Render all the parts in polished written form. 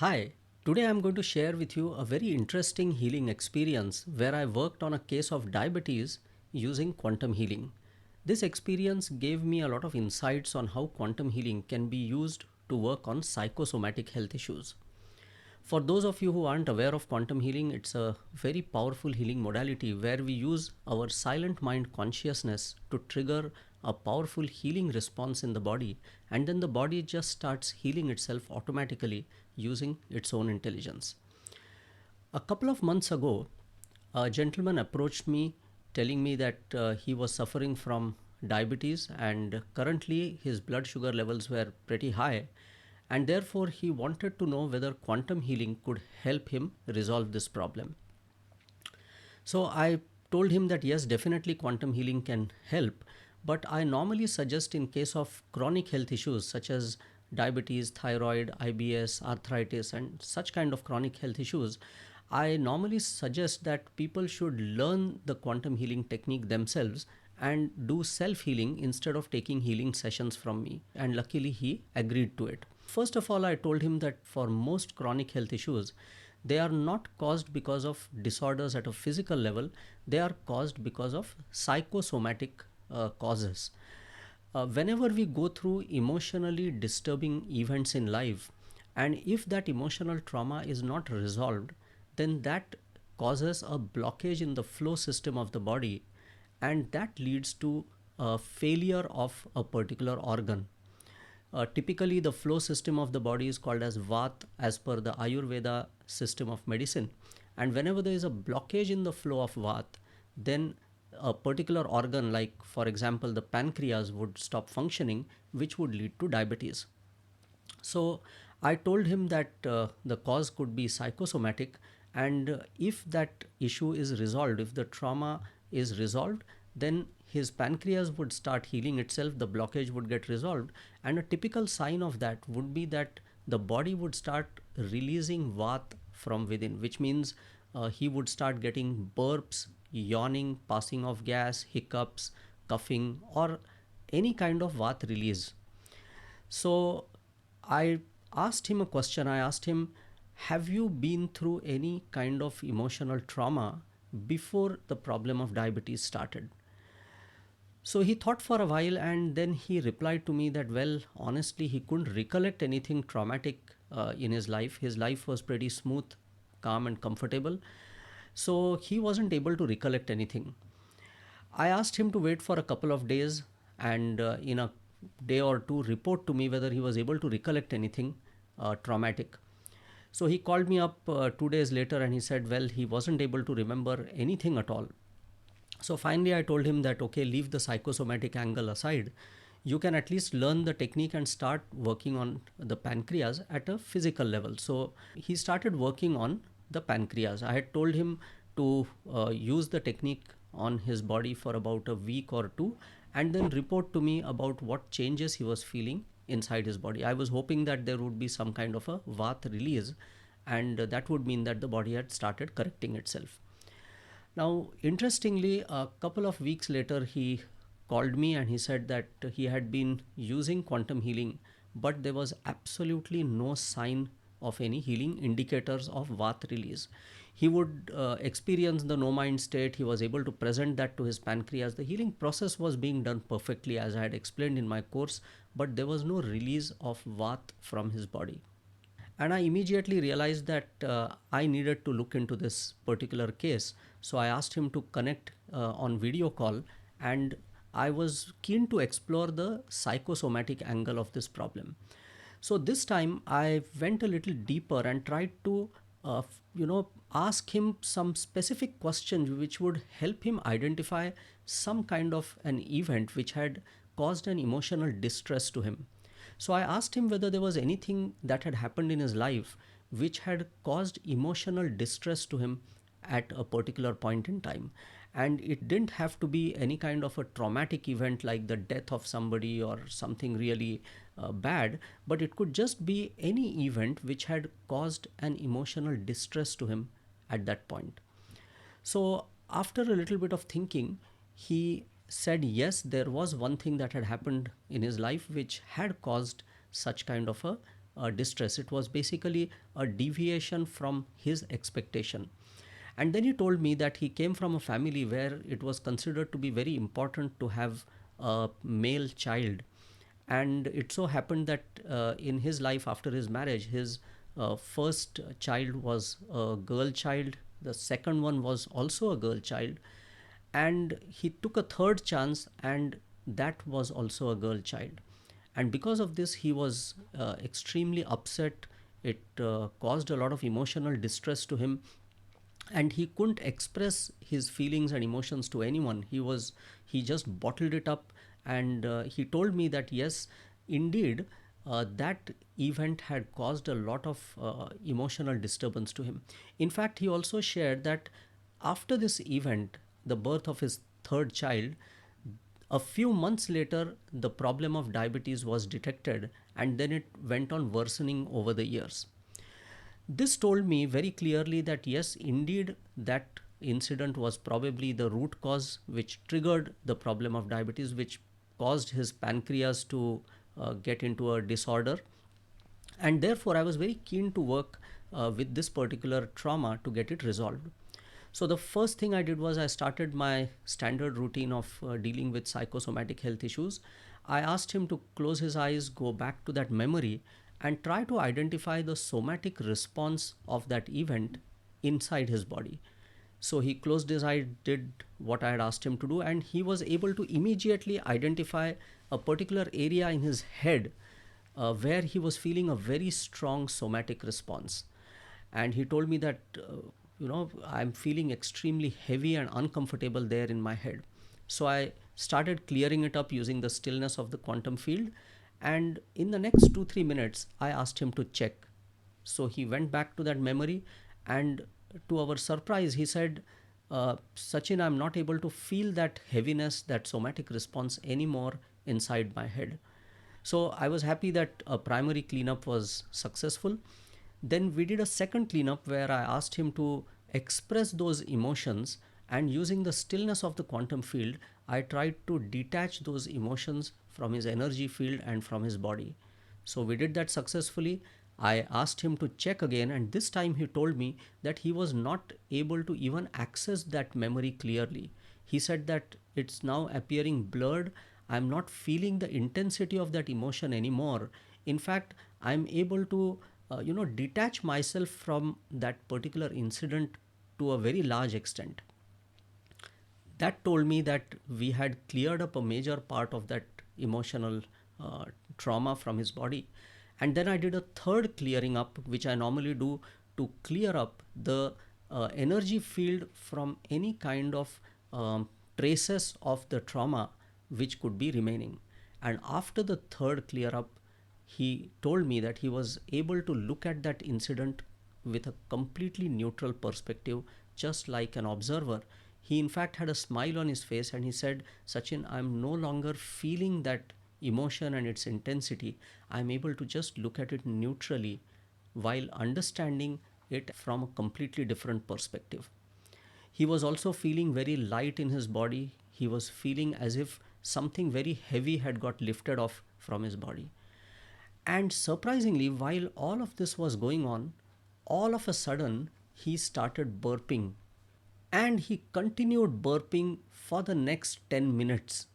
Hi, today I'm going to share with you a very interesting healing experience where I worked on a case of diabetes using quantum healing. This experience gave me a lot of insights on how quantum healing can be used to work on psychosomatic health issues. For those of you who aren't aware of quantum healing, it's a very powerful healing modality where we use our silent mind consciousness to trigger a powerful healing response in the body, and then the body just starts healing itself automatically using its own intelligence. A couple of months ago, a gentleman approached me telling me that he was suffering from diabetes and currently his blood sugar levels were pretty high, and therefore he wanted to know whether quantum healing could help him resolve this problem. So I told him that yes, definitely quantum healing can help, but I normally suggest in case of chronic health issues such as diabetes, thyroid, IBS, arthritis, and such kind of chronic health issues, I normally suggest that people should learn the quantum healing technique themselves and do self healing instead of taking healing sessions from me. And luckily, he agreed to it. First of all, I told him that for most chronic health issues, they are not caused because of disorders at a physical level, they are caused because of psychosomatic causes. Whenever we go through emotionally disturbing events in life, and if that emotional trauma is not resolved, then that causes a blockage in the flow system of the body, and that leads to a failure of a particular organ. Typically, the flow system of the body is called as Vat as per the Ayurveda system of medicine. And whenever there is a blockage in the flow of Vat, then a particular organ, like for example, the pancreas, would stop functioning, which would lead to diabetes. So I told him that the cause could be psychosomatic, and if that issue is resolved, if the trauma is resolved, then his pancreas would start healing itself, the blockage would get resolved, and a typical sign of that would be that the body would start releasing vat from within, which means he would start getting burps, yawning, passing of gas, hiccups, coughing, or any kind of vat release. So I asked him a question. I asked him, have you been through any kind of emotional trauma before the problem of diabetes started? So he thought for a while and then he replied to me that, well, honestly, he couldn't recollect anything traumatic in his life. His life was pretty smooth, calm, and comfortable. So he wasn't able to recollect anything. I asked him to wait for a couple of days and in a day or two report to me whether he was able to recollect anything traumatic. So he called me up 2 days later and he said, well, he wasn't able to remember anything at all. So finally, I told him that, okay, leave the psychosomatic angle aside. You can at least learn the technique and start working on the pancreas at a physical level. So he started working on the pancreas. I had told him to use the technique on his body for about a week or two and then report to me about what changes he was feeling inside his body. I was hoping that there would be some kind of a vat release, and that would mean that the body had started correcting itself. Now, interestingly, a couple of weeks later, he called me and he said that he had been using quantum healing, but there was absolutely no sign of any healing indicators of Vat release. He would experience the no mind state, he was able to present that to his pancreas. The healing process was being done perfectly as I had explained in my course, but there was no release of Vat from his body. And I immediately realized that I needed to look into this particular case. So I asked him to connect on video call, and I was keen to explore the psychosomatic angle of this problem. So this time I went a little deeper and tried to, ask him some specific questions which would help him identify some kind of an event which had caused an emotional distress to him. So I asked him whether there was anything that had happened in his life which had caused emotional distress to him at a particular point in time. And it didn't have to be any kind of a traumatic event like the death of somebody or something really bad, but it could just be any event which had caused an emotional distress to him at that point. So, after a little bit of thinking, he said yes, there was one thing that had happened in his life which had caused such kind of a distress. It was basically a deviation from his expectation. And then he told me that he came from a family where it was considered to be very important to have a male child. And it so happened that in his life after his marriage, his first child was a girl child, the second one was also a girl child, and he took a third chance, and that was also a girl child. And because of this, he was extremely upset. It caused a lot of emotional distress to him, and he couldn't express his feelings and emotions to anyone. He just bottled it up. And he told me that yes, indeed, that event had caused a lot of emotional disturbance to him. In fact, he also shared that after this event, the birth of his third child, a few months later the problem of diabetes was detected, and then it went on worsening over the years. This told me very clearly that yes, indeed, that incident was probably the root cause which triggered the problem of diabetes, which caused his pancreas to get into a disorder. And therefore, I was very keen to work with this particular trauma to get it resolved. So, the first thing I did was I started my standard routine of dealing with psychosomatic health issues. I asked him to close his eyes, go back to that memory, and try to identify the somatic response of that event inside his body. So he closed his eye, did what I had asked him to do, and he was able to immediately identify a particular area in his head where he was feeling a very strong somatic response. And he told me that, I'm feeling extremely heavy and uncomfortable there in my head. So I started clearing it up using the stillness of the quantum field. And in the next 2 3 minutes, I asked him to check. So he went back to that memory, and to our surprise, he said, Sachin, I'm not able to feel that heaviness, that somatic response anymore inside my head. So I was happy that a primary cleanup was successful. Then we did a second cleanup where I asked him to express those emotions, and using the stillness of the quantum field, I tried to detach those emotions from his energy field and from his body. So we did that successfully. I asked him to check again, and this time he told me that he was not able to even access that memory clearly. He said that it's now appearing blurred. I'm not feeling the intensity of that emotion anymore. In fact, I'm able to, detach myself from that particular incident to a very large extent. That told me that we had cleared up a major part of that emotional uh, trauma from his body. And then I did a third clearing up, which I normally do to clear up the energy field from any kind of traces of the trauma which could be remaining. And after the third clear up, he told me that he was able to look at that incident with a completely neutral perspective, just like an observer. He, in fact, had a smile on his face, and he said, Sachin, I'm no longer feeling that emotion and its intensity. I'm able to just look at it neutrally while understanding it from a completely different perspective. He was also feeling very light in his body. He was feeling as if something very heavy had got lifted off from his body. And surprisingly, while all of this was going on, all of a sudden he started burping, and he continued burping for the next 10 minutes.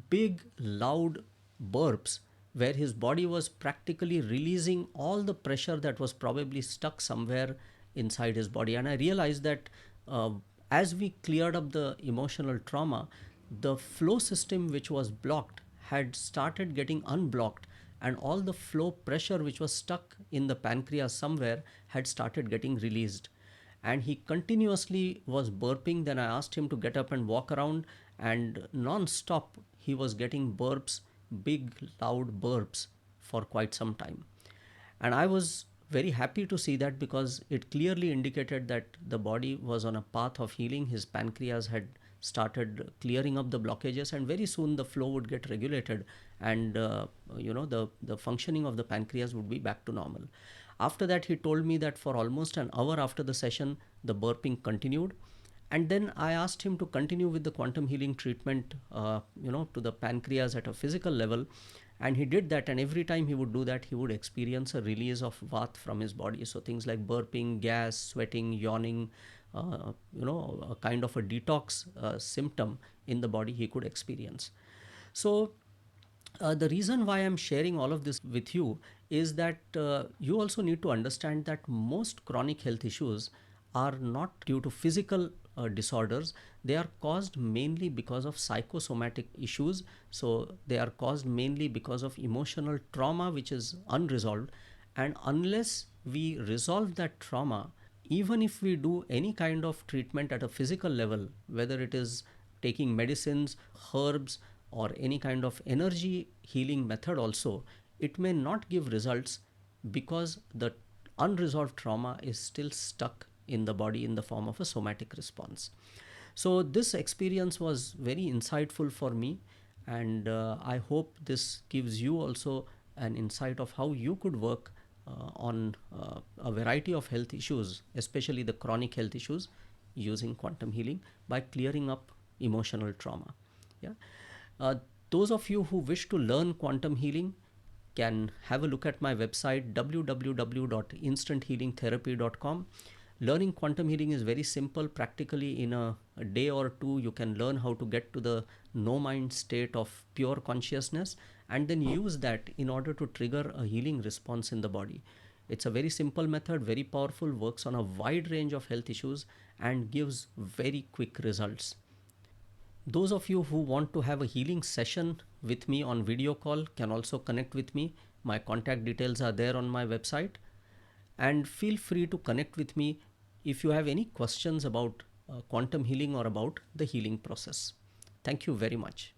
Big, loud burps where his body was practically releasing all the pressure that was probably stuck somewhere inside his body. And I realized that uh, as we cleared up the emotional trauma, the flow system which was blocked had started getting unblocked, and all the flow pressure which was stuck in the pancreas somewhere had started getting released. And he continuously was burping. Then I asked him to get up and walk around, and non-stop he was getting burps, big loud burps, for quite some time. And I was very happy to see that, because it clearly indicated that the body was on a path of healing. His pancreas had started clearing up the blockages, and very soon the flow would get regulated, and the functioning of the pancreas would be back to normal. After that, he told me that for almost an hour after the session, the burping continued. And then I asked him to continue with the quantum healing treatment, to the pancreas at a physical level. And he did that, and every time he would do that, he would experience a release of vat from his body. So things like burping, gas, sweating, yawning, a kind of a detox symptom in the body he could experience. So the reason why I'm sharing all of this with you is that you also need to understand that most chronic health issues are not due to physical disorders. They are caused mainly because of psychosomatic issues. So they are caused mainly because of emotional trauma which is unresolved. And unless we resolve that trauma, even if we do any kind of treatment at a physical level, whether it is taking medicines, herbs, or any kind of energy healing method also, it may not give results because the unresolved trauma is still stuck in the body in the form of a somatic response. So this experience was very insightful for me, and I hope this gives you also an insight of how you could work on a variety of health issues, especially the chronic health issues, using quantum healing by clearing up emotional trauma. Yeah. Uh, those of you who wish to learn quantum healing can have a look at my website www.instanthealingtherapy.com. Learning quantum healing is very simple. Practically, in a day or two, you can learn how to get to the no mind state of pure consciousness and then use that in order to trigger a healing response in the body. It's a very simple method, very powerful, works on a wide range of health issues, and gives very quick results. Those of you who want to have a healing session with me on video call can also connect with me. My contact details are there on my website. And feel free to connect with me if you have any questions about quantum healing or about the healing process. Thank you very much.